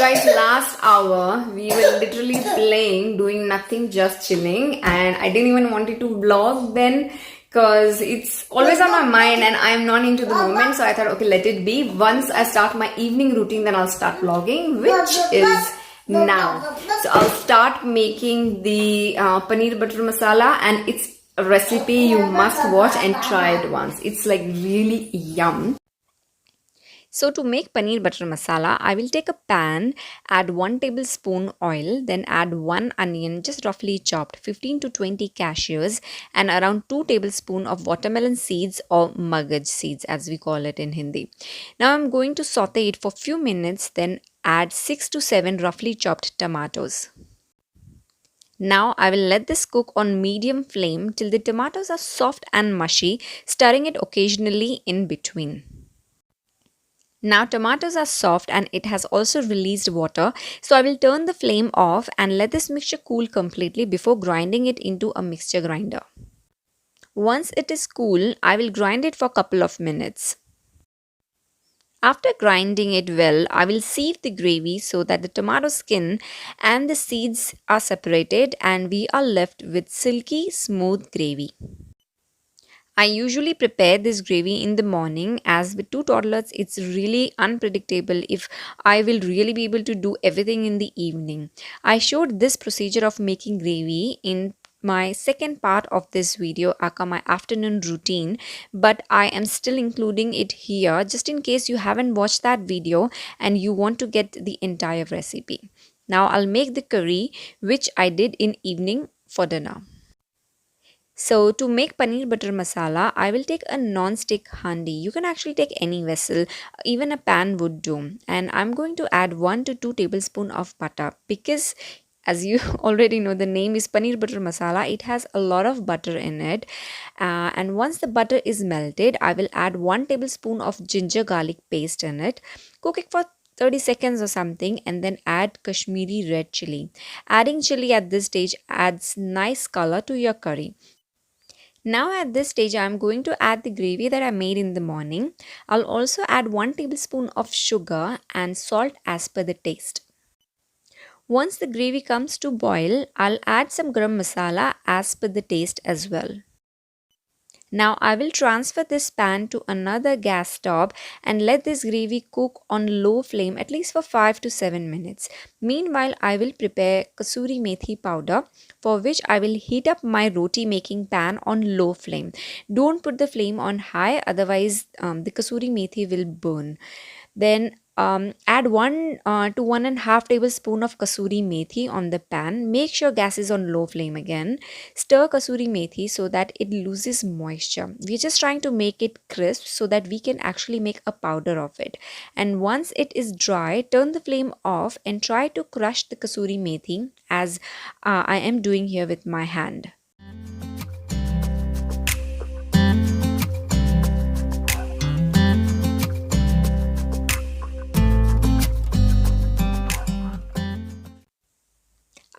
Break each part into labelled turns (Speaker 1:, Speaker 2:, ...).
Speaker 1: guys, last hour we were literally playing, doing nothing, just chilling, and I didn't even want it to vlog then because it's always on my mind and I'm not into the moment. So I thought, okay, let it be. Once I start my evening routine, then I'll start vlogging, which is now. So I'll start making the paneer butter masala, and it's a recipe you must watch and try it once. It's like really yum. So to make paneer butter masala, I will take a pan, add 1 tablespoon oil, then add 1 onion just roughly chopped, 15 to 20 cashews, and around 2 tablespoons of watermelon seeds or magaj seeds as we call it in Hindi. Now I'm going to saute it for few minutes, then add 6 to 7 roughly chopped tomatoes. Now I will let this cook on medium flame till the tomatoes are soft and mushy, stirring it occasionally in between. Now tomatoes are soft and it has also released water, so I will turn the flame off and let this mixture cool completely before grinding it into a mixture grinder. Once it is cool, I will grind it for a couple of minutes. After grinding it well, I will sieve the gravy so that the tomato skin and the seeds are separated and we are left with silky smooth gravy. I usually prepare this gravy in the morning, as with 2 toddlers it's really unpredictable if I will really be able to do everything in the evening. I showed this procedure of making gravy in my second part of this video, aka my afternoon routine, but I am still including it here just in case you haven't watched that video and you want to get the entire recipe. Now I'll make the curry, which I did in evening for dinner. So to make paneer butter masala, I will take a non-stick handi. You can actually take any vessel, even a pan would do. And I'm going to add 1 to 2 tablespoons of butter because, as you already know, the name is paneer butter masala. It has a lot of butter in it. And once the butter is melted, I will add 1 tablespoon of ginger garlic paste in it. Cook it for 30 seconds or something and then add Kashmiri red chili. Adding chili at this stage adds nice color to your curry. Now at this stage, I am going to add the gravy that I made in the morning. I'll also add 1 tablespoon of sugar and salt as per the taste. Once the gravy comes to boil, I'll add some garam masala as per the taste as well. Now I will transfer this pan to another gas stove and let this gravy cook on low flame at least for 5 to 7 minutes. Meanwhile, I will prepare kasuri methi powder, for which I will heat up my roti making pan on low flame. Don't put the flame on high, otherwise the kasuri methi will burn. Then add 1 to 1.5 tablespoon of kasuri methi on the pan. Make sure gas is on low flame again. Stir kasuri methi so that it loses moisture. We're just trying to make it crisp so that we can actually make a powder of it. And once it is dry, turn the flame off and try to crush the kasuri methi as I am doing here with my hand.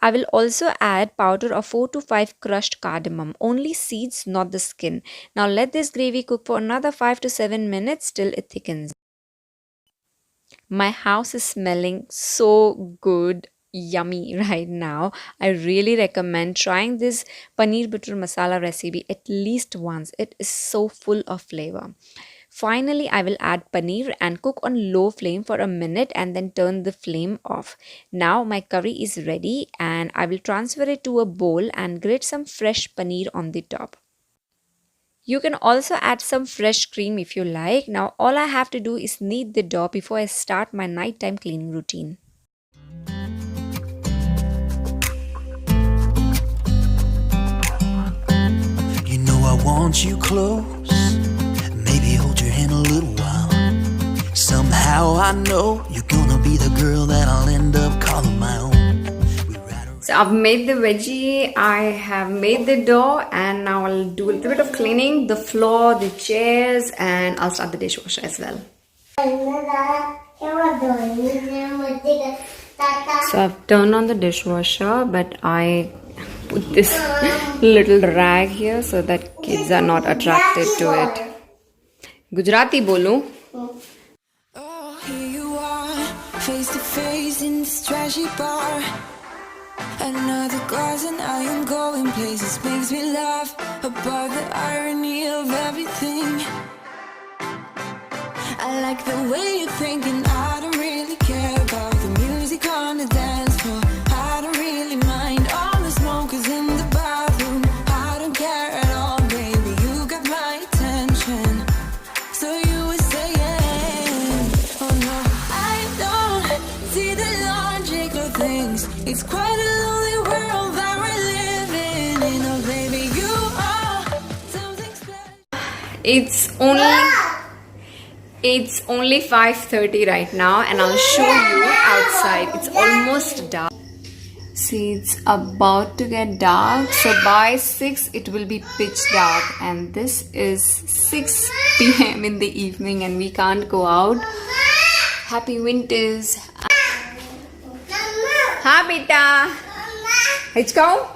Speaker 1: I will also add powder of 4 to 5 crushed cardamom, only seeds, not the skin. Now let this gravy cook for another 5 to 7 minutes till it thickens. My house is smelling so good, yummy right now. I really recommend trying this paneer butter masala recipe at least once. It is so full of flavor. Finally, I will add paneer and cook on low flame for a minute and then turn the flame off. Now my curry is ready and I will transfer it to a bowl and grate some fresh paneer on the top. You can also add some fresh cream if you like. Now all I have to do is knead the dough before I start my nighttime cleaning routine.
Speaker 2: You know I want you close. Maybe hold your hand a little while. Somehow I know you're gonna be the girl that I'll end up calling my own.
Speaker 1: So I've made the veggie, I have made the dough, and now I'll do a little bit of cleaning, the floor, the chairs, and I'll start the dishwasher as well. So I've turned on the dishwasher, but I put this little rag here so that kids are not attracted to it. Gujarati bolu.
Speaker 2: Oh, here you are,
Speaker 3: face to face in this trashy bar. Another glass and I am going places. Makes me laugh about the irony of everything. I like the way you're thinking. I don't really care about the music on the dance floor. I don't really mind all the smokers in the bathroom. I don't care at all, baby. You got my attention. So you were saying, oh no, I don't see the logic of things. It's quite a lonely world that we're living in. Oh baby, you are something special.
Speaker 1: It's only 5:30 right now, and I'll show you outside. It's almost dark. See, it's about to get dark, so by 6 it will be pitch dark, and this is 6 p.m. in the evening and we can't go out. Happy winters. Hi beta. Let's go.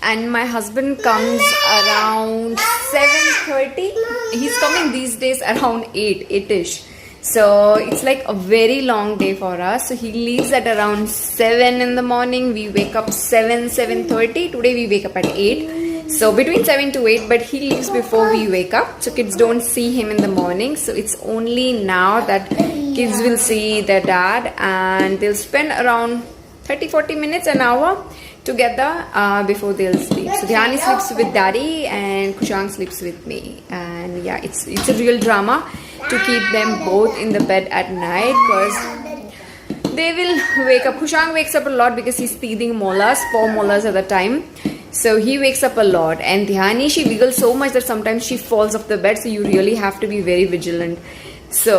Speaker 1: And my husband comes around 7:30. He's coming these days around 8-ish. So it's like a very long day for us. So he leaves at around 7 in the morning. We wake up 7:30. Today we wake up at 8. So between 7 to 8, but he leaves before we wake up. So kids don't see him in the morning. So it's only now that kids will see their dad, and they'll spend around 30-40 minutes, an hour together before they'll sleep. So Dhyani sleeps with daddy and Kushang sleeps with me. And yeah, it's a real drama to keep them both in the bed at night, because they will wake up. Kushang wakes up a lot because he's teething molars, 4 molars at the time. So he wakes up a lot, and Dhyani, she wiggles so much that sometimes she falls off the bed, so you really have to be very vigilant. So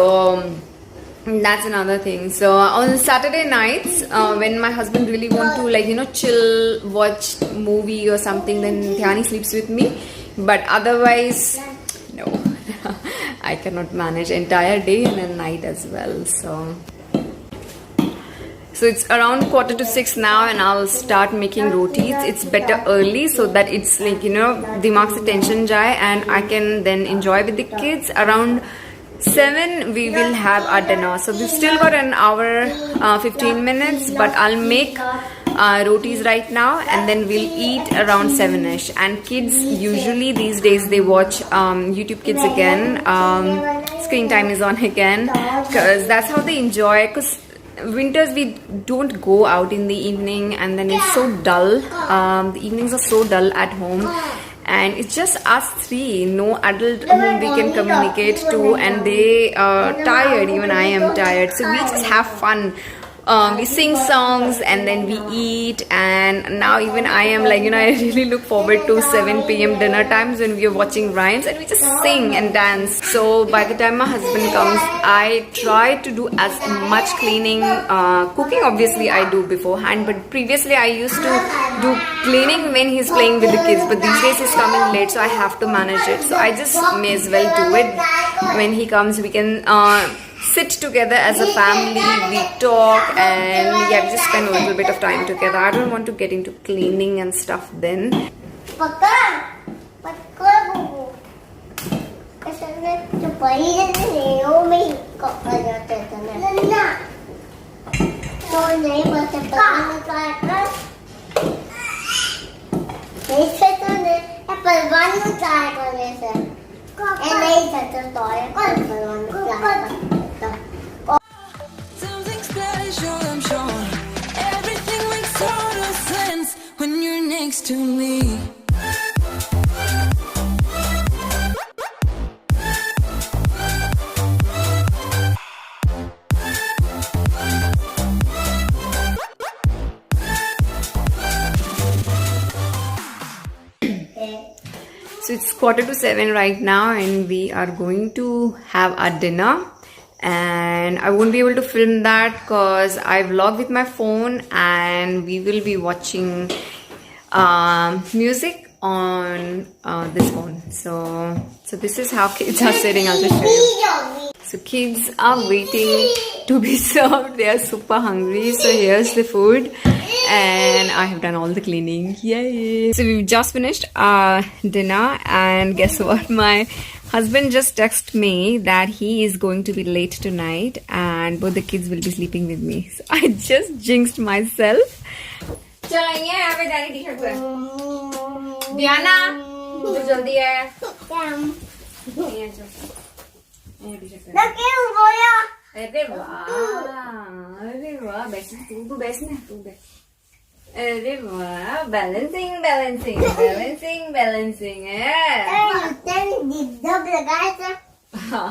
Speaker 1: that's another thing. So on Saturday nights, when my husband really want to chill, watch movie or something, then Dhyani sleeps with me. But otherwise, no. I cannot manage entire day and a night as well. So it's around 5:45 now, and I'll start making rotis. It's better early so that it's like, dimag se tension jaye and I can then enjoy with the kids. Around 7 we will have our dinner. So we've still got an hour 15 minutes, but I'll make rotis right now, and then we'll eat around 7ish. And kids usually these days they watch YouTube Kids again. Screen time is on again, because that's how they enjoy. Because winters we don't go out in the evening, and then it's so dull. The evenings are so dull at home, and it's just us 3, no adult whom we can communicate to, and they are tired. Even I am tired, so we just have fun. We sing songs and then we eat, and now even I am like, I really look forward to 7 p.m. dinner times when we are watching rhymes and we just sing and dance. So by the time my husband comes, I try to do as much cleaning. Cooking obviously I do beforehand, but previously I used to do cleaning when he's playing with the kids, but these days he's coming late, so I have to manage it. So I just may as well do it. When he comes, we can sit together as a family, we talk, and yeah, we just spend a little bit of time together. I don't want to get into cleaning and stuff then.
Speaker 3: Something special, I'm sure. Everything makes total sense when you're next to me.
Speaker 1: So it's 7:15 right now, and we are going to have our dinner. And I won't be able to film that because I vlog with my phone, and we will be watching music on this phone. So this is how kids are sitting. I'll just show you. So kids are waiting to be served. They are super hungry. So here's the food. and I have done all the cleaning. Yay! So we've just finished our dinner, and guess what? My husband just texted me that he is going to be late tonight, and both the kids will be sleeping with me. So I just jinxed myself. चलो ये यहाँ पे जानी T-shirt पे दियाना तो जल्दी है ये टी-शर्ट पे अरे वाह बैठ तू बैठ ना तू बैठ अरे वाह बैलेंसिंग है हाँ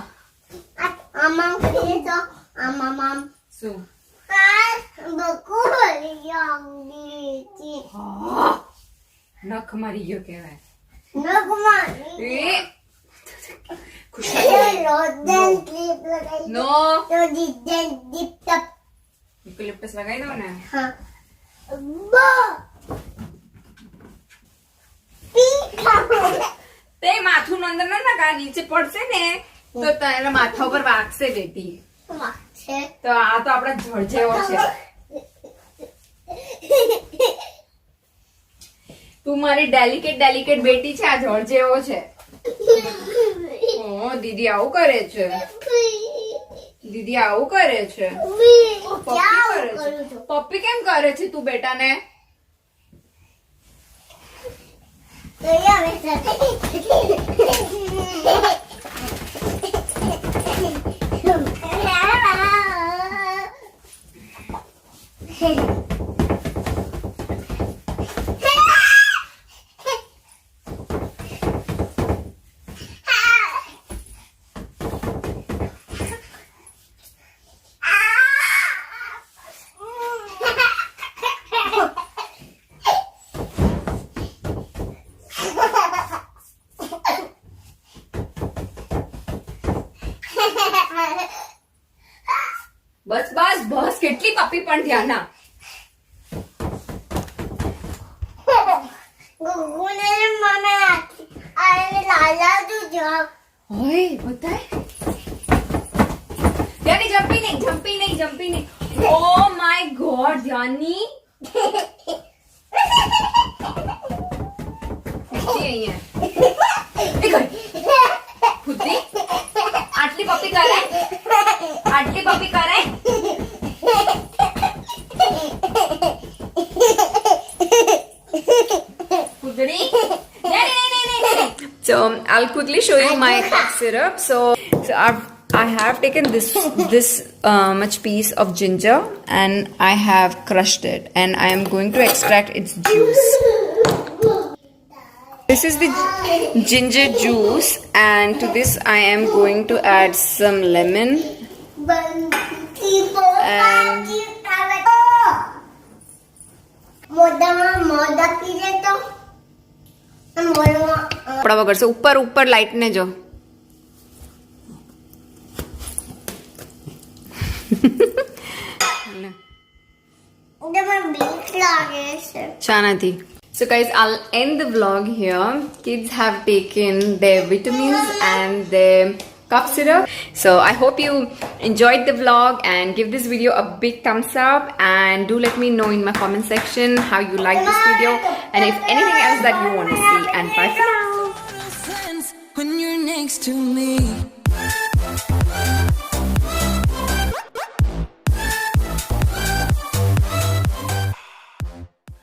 Speaker 1: सो नख मारी गयो कहेवाय नो यूकेलिप्टस लगाई दो ने તે માથું અંદર ન નાખા નીચે પડશે ને તો તારા માથા ઉપર વાગશે બેટી તો આ તો આપડા જળ જેવો છે તું મારી ડેલિકેટ બેટી છે આ જળ જેવો છે ઓ દીદી આવું કરે છે પપ્પી કેમ કરે છે તું બેટાને બસ કેટલી પપ્પી પણ ધ્યાના ઓય બતાય ધ્યાની જમ્પી નહીં ઓ માય ગોડ ધ્યાની અહીંયા ખુદી આટલી પપ્પી કરે So I'll quickly show you my cough syrup. So I have taken this much piece of ginger and I have crushed it and I am going to extract its juice. This is the ginger juice and to this I am going to add some lemon and કપડા વગર છે ઉપર light ને જો શાનાથી So guys, I'll end the vlog here. Kids have taken their vitamins and their cough syrup. So I hope you enjoyed the vlog and give this video a big thumbs up and do let me know in my comment section how you like this video and if anything else that you want to see, and bye for now.
Speaker 3: When you're next to me.